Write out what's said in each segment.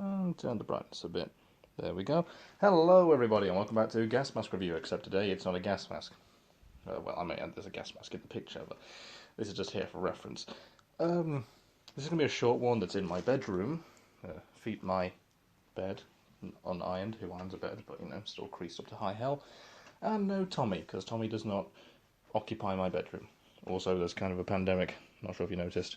And turn the brightness a bit. There we go. Hello everybody and welcome back to Gas Mask Review, except today it's not a gas mask. Well, I mean, there's a gas mask in the picture, but this is just here for reference. This is going to be a short one that's in my bedroom. Feet my bed, unironed, who irons a bed, but you know, still creased up to high hell. And no Tommy, because Tommy does not occupy my bedroom. Also, there's kind of a pandemic, not sure if you noticed.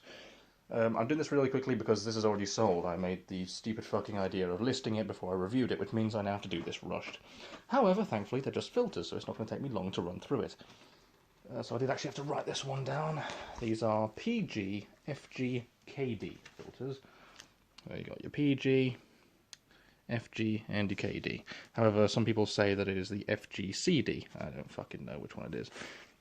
I'm doing this really quickly because this is already sold. I made the stupid fucking idea of listing it before I reviewed it, which means I now have to do this rushed. However, thankfully, they're just filters, so it's not going to take me long to run through it. So I did actually have to write this one down. These are PG, FG, KD filters. There you got your PG, FG, and your KD. However, some people say that it is the FGCD. I don't fucking know which one it is.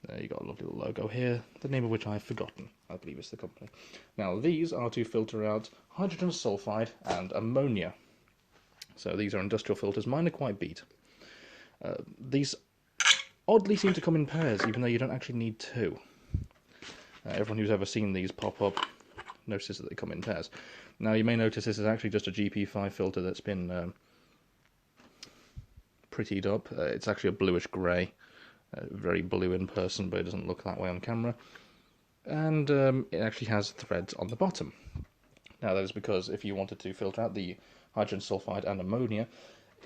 There you got a lovely little logo here, the name of which I've forgotten. I believe it's the company. Now, these are to filter out hydrogen sulfide and ammonia. So these are industrial filters. Mine are quite beat. These oddly seem to come in pairs, even though you don't actually need two. Everyone who's ever seen these pop up notices that they come in pairs. Now, you may notice this is actually just a GP5 filter that's been prettied up. It's actually a bluish grey. Very blue in person, but it doesn't look that way on camera. And it actually has threads on the bottom. Now, that is because if you wanted to filter out the hydrogen sulfide and ammonia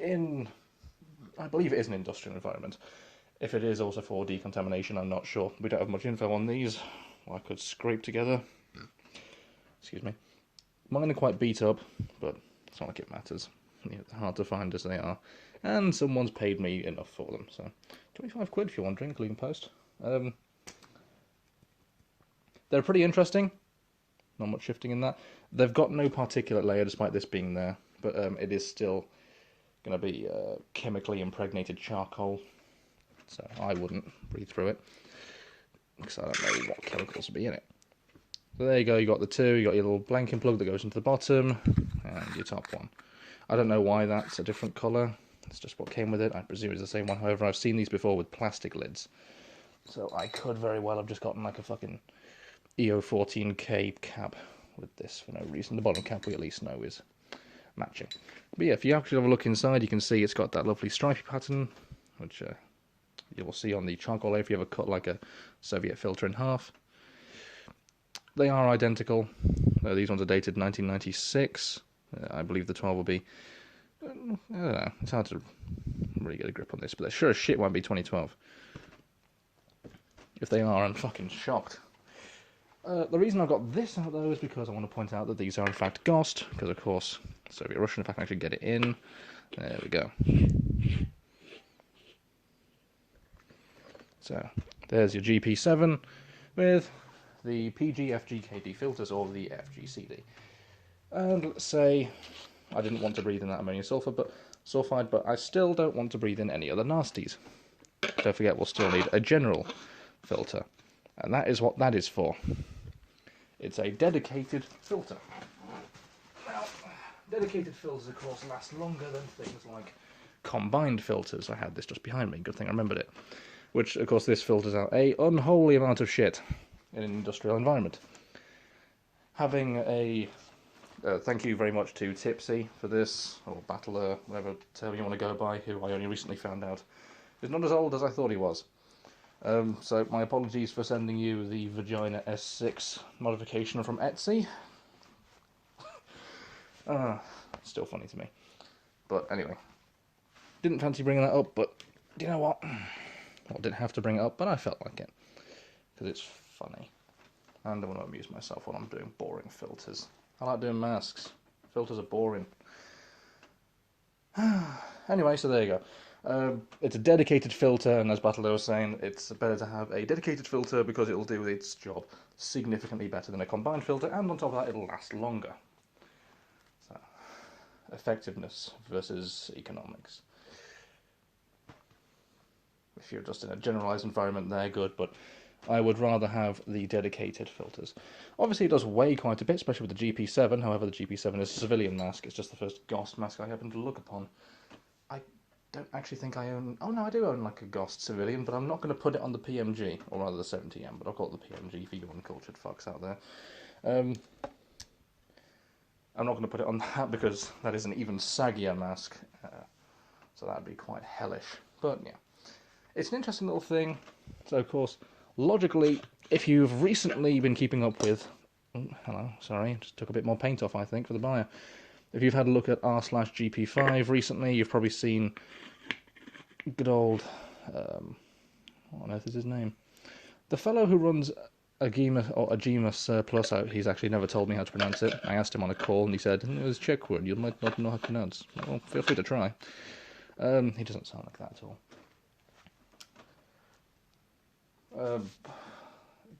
in, I believe it is an industrial environment. If it is also for decontamination, I'm not sure. We don't have much info on these. I could scrape together. Excuse me. Mine are quite beat up, but it's not like it matters. They're hard to find as they are. And someone's paid me enough for them, so 25 quid if you're wondering, including post. They're pretty interesting. Not much shifting in that. They've got no particulate layer despite this being there, but it is still going to be chemically impregnated charcoal, so I wouldn't breathe through it, because I don't know what chemicals would be in it. So there you go, you got the two, you got your little blanking plug that goes into the bottom, and your top one. I don't know why that's a different colour, it's just what came with it. I presume it's the same one. However, I've seen these before with plastic lids, so I could very well have just gotten like a fucking EO14K cap with this for no reason. The bottom cap we at least know is matching. But yeah, if you actually have a look inside, you can see it's got that lovely stripy pattern, which you will see on the charcoal layer if you ever cut like a Soviet filter in half. They are identical. These ones are dated 1996. I believe the 12 will be... I don't know. It's hard to really get a grip on this, but they sure as shit won't be 2012. If they are, I'm fucking shocked. The reason I've got this out, though, is because I want to point out that these are, in fact, GOST, because, of course, Soviet Russian, if I can actually get it in. There we go. So, there's your GP7 with the PG-FG-KD filters, or the FGCD. And let's say I didn't want to breathe in that ammonium sulfide, but I still don't want to breathe in any other nasties. Don't forget, we'll still need a general filter. And that is what that is for. It's a dedicated filter. Now, dedicated filters, of course, last longer than things like combined filters. I had this just behind me, good thing I remembered it. Which, of course, this filters out a unholy amount of shit in an industrial environment. Having a... thank you very much to Tipsy for this, or Battler, whatever term you want to go by, who I only recently found out is not as old as I thought he was. So my apologies for sending you the Vagina S6 modification from Etsy. Still funny to me. But anyway, didn't fancy bringing that up, but do you know what? Well, I didn't have to bring it up, but I felt like it. Because it's funny. And I want to amuse myself while I'm doing boring filters. I like doing masks. Filters are boring. Anyway, so there you go. It's a dedicated filter, and as Battler was saying, it's better to have a dedicated filter because it'll do its job significantly better than a combined filter, and on top of that, it'll last longer. So, effectiveness versus economics. If you're just in a generalized environment, they're good, but I would rather have the dedicated filters. Obviously, it does weigh quite a bit, especially with the GP7. However, the GP7 is a civilian mask. It's just the first GOST mask I happen to look upon. I don't actually think I own... Oh, no, I do own, like, a GOST civilian, but I'm not going to put it on the PMG, or rather the 70M, but I'll call it the PMG for you uncultured fucks out there. I'm not going to put it on that because that is an even saggier mask, so that'd be quite hellish. But yeah, it's an interesting little thing. So of course, logically, if you've recently been keeping up with... Oh, hello, sorry, just took a bit more paint off, I think, for the bio. If you've had a look at r/GP5 recently, you've probably seen good old... what on earth is his name? The fellow who runs Agimus Plus out, he's actually never told me how to pronounce it. I asked him on a call and he said, it was a Czech word, you might not know how to pronounce. Well, feel free to try. He doesn't sound like that at all.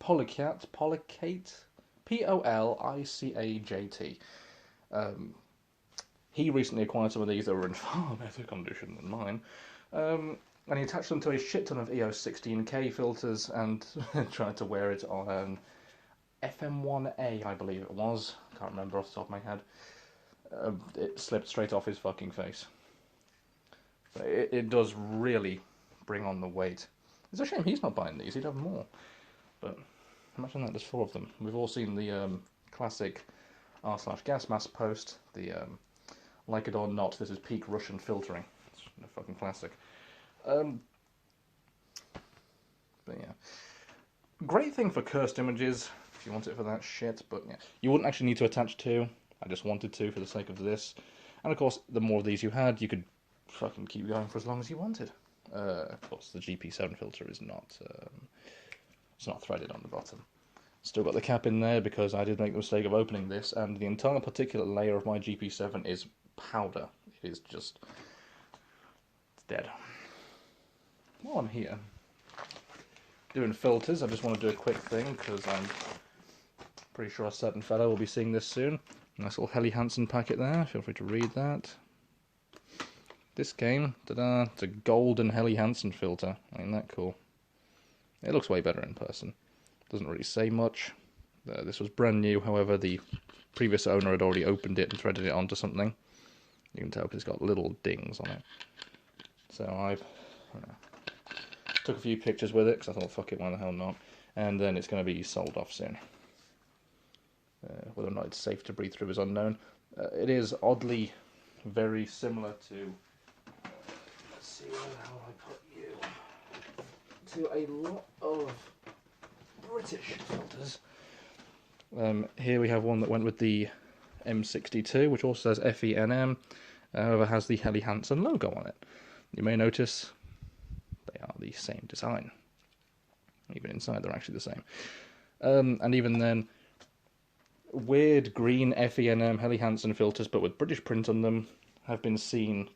Polycate, Policajt. He recently acquired some of these that were in far better condition than mine. And he attached them to a shit ton of EOS 16K filters and tried to wear it on an FM1A, I believe it was. Can't remember off the top of my head. It slipped straight off his fucking face. So it does really bring on the weight. It's a shame he's not buying these, he'd have more. But imagine that, there's 4 of them. We've all seen the classic r/gas mask post, the like it or not, this is peak Russian filtering. It's a fucking classic. But yeah, great thing for cursed images if you want it for that shit. But yeah, you wouldn't actually need to attach 2. I just wanted to for the sake of this. And of course, the more of these you had, you could fucking keep going for as long as you wanted. Of course, the GP7 filter is not it's not threaded on the bottom. Still got the cap in there because I did make the mistake of opening this, and the entire particulate layer of my GP7 is powder. It is just... it's dead. While I'm here doing filters, I just want to do a quick thing because I'm pretty sure a certain fellow will be seeing this soon. Nice little Helly Hansen packet there, feel free to read that. This came, ta-da, it's a golden Helly Hansen filter. Ain't that cool? It looks way better in person. Doesn't really say much. This was brand new, however the previous owner had already opened it and threaded it onto something. You can tell because it's got little dings on it. So I've took a few pictures with it because I thought, fuck it, why the hell not? And then it's going to be sold off soon. Whether or not it's safe to breathe through is unknown. It is oddly very similar to... let's see, where the hell I put you? To a lot of British filters. Here we have one that went with the M62, which also says FENM, however has the Helly Hansen logo on it. You may notice they are the same design. Even inside they're actually the same. And even then, weird green FENM Helly Hansen filters, but with British print on them, have been seen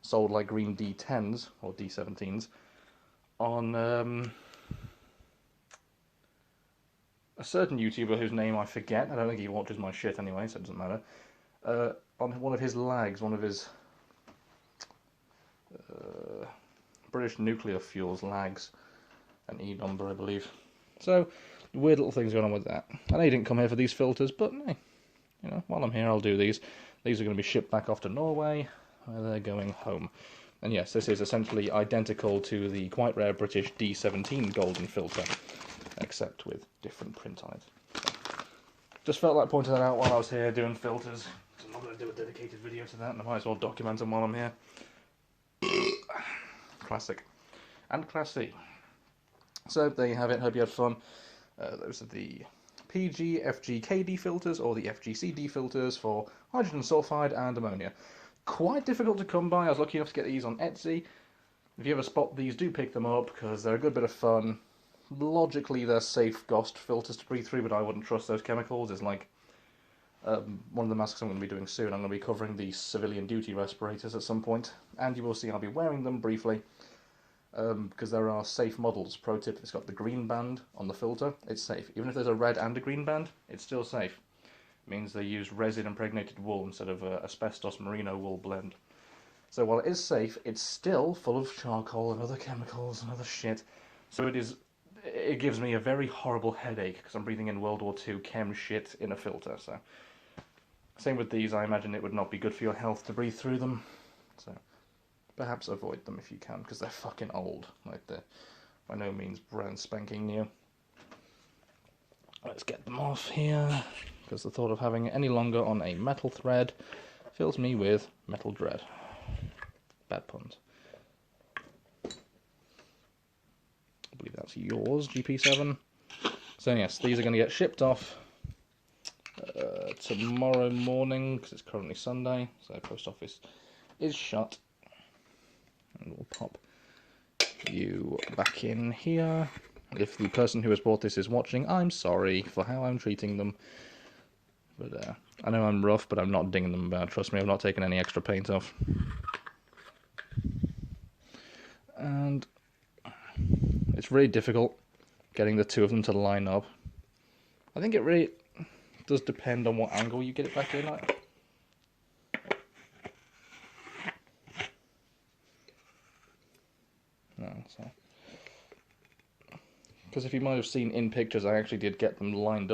sold like green D10s, or D17s, on a certain YouTuber whose name I forget. I don't think he watches my shit anyway, so it doesn't matter. On one of his lags, one of his British nuclear fuels lags, an E number, I believe. So, weird little things going on with that. I know you didn't come here for these filters, but hey, you know, while I'm here, I'll do these. These are going to be shipped back off to Norway, where they're going home. And yes, this is essentially identical to the quite rare British D17 golden filter, except with different print on it. So, just felt like pointing that out while I was here doing filters. I'm not going to do a dedicated video to that, and I might as well document them while I'm here. Classic. And classy. So, there you have it. Hope you had fun. Those are the PG FGKD filters, or the FGCD filters for hydrogen sulfide and ammonia. Quite difficult to come by. I was lucky enough to get these on Etsy. If you ever spot these, do pick them up, because they're a good bit of fun. Logically, they're safe GOST filters to breathe through, but I wouldn't trust those chemicals. It's like one of the masks I'm going to be doing soon. I'm going to be covering the civilian duty respirators at some point, and you will see I'll be wearing them briefly, because there are safe models. Pro tip, it's got the green band on the filter, it's safe. Even if there's a red and a green band, it's still safe. It means they use resin impregnated wool instead of asbestos merino wool blend. So while it is safe, it's still full of charcoal and other chemicals and other shit. So it gives me a very horrible headache because I'm breathing in World War II chem shit in a filter. So same with these, I imagine it would not be good for your health to breathe through them. So perhaps avoid them if you can, because they're fucking old. Like, they're by no means brand spanking new. Let's get them off here. because the thought of having it any longer on a metal thread fills me with metal dread. Bad puns. I believe that's yours, GP7. So yes, these are going to get shipped off tomorrow morning, because it's currently Sunday, so post office is shut. And we'll pop you back in here. If the person who has bought this is watching, I'm sorry for how I'm treating them. But I know I'm rough, but I'm not dinging them about. Trust me, I've not taken any extra paint off. And it's really difficult getting the two of them to line up. I think it really does depend on what angle you get it back in at. No, so. Because if you might have seen in pictures, I actually did get them lined up.